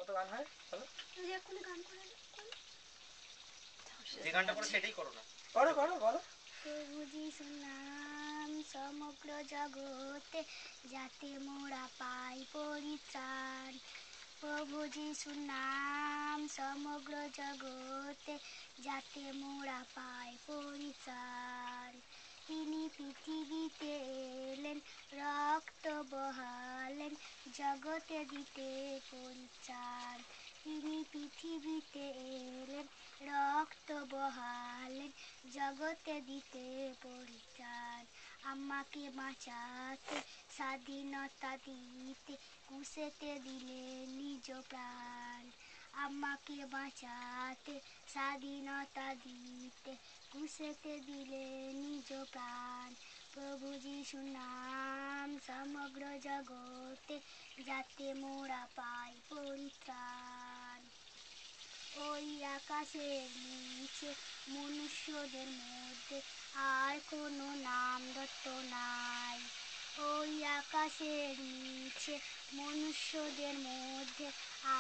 কত গান হয় বলো? এখনই গান করে যে গানটা করে সেটাই করো না, করো করো বলো। প্রভু যিশুর নাম সমগ্র জগতে যাতে মোরা পাই পরিত্রাণ। প্রভু যিশুর নাম সমগ্র জগতে যাতে মোরা পাই পরিত্রাণ। তিনি পৃথিবীতে এলেন, রক্ত বহালেন, জগতে দিতে পরিত্রাণ। তিনি পৃথিবীতে এলেন, রক্ত বহালেন, জগতে দিতে পরিত্রাণ। আমাকে বাঁচাতে, স্বাধীনতা দিতে, ক্রুশেতে দিলে নিজ প্রাণ। আমাকে বাঁচাতে, স্বাধীনতা দিতে, ক্রুশেতে দিলে নিজ প্রাণ। প্রভু যিশুর নাম সমগ্র জগতে যাতে মোরা পাই পরিত্রাণ। ওই আকাশের নিচে মনুষ্যদের মধ্যে আর কোনো নাম দত্ত নাই। ওই আকাশের নিচে মনুষ্যদের মধ্যে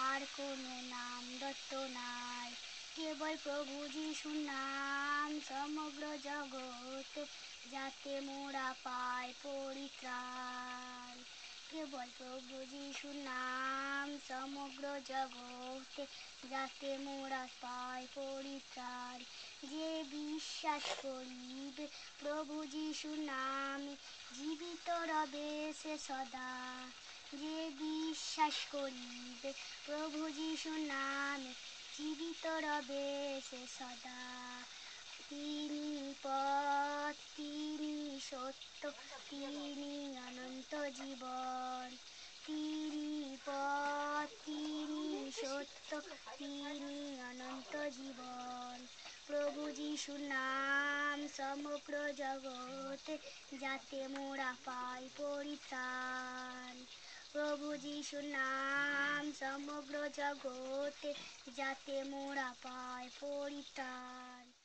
আর কোনো নাম দত্ত নাই। কেবল প্রভু যিশুর নাম সমগ্র জগতে যাতে মোরা পাই পরিত্রাণ। কেবল প্রভু যিশুর নাম সমগ্র জগতে যাতে মোরা পাই পরিত্রাণ। যে বিশ্বাস করিবে প্রভু যিশুর নামে জীবিত রবে সে সদা। যে বিশ্বাস করিবে প্রভু যিশুর নামে জীবিত রবে সে সদা। তিনি পথ, তিনি সত্য, তিনি অনন্ত জীবন। তিনি পথ, তিনি সত্য, তিনি অনন্ত জীবন। প্রভু যিশুর নাম সমগ্র জগতে যাতে মোরা পাই পরিত্রাণ। প্রভু যিশুর নাম সমগ্র জগতে যাতে মোরা পাই পরিত্রাণ।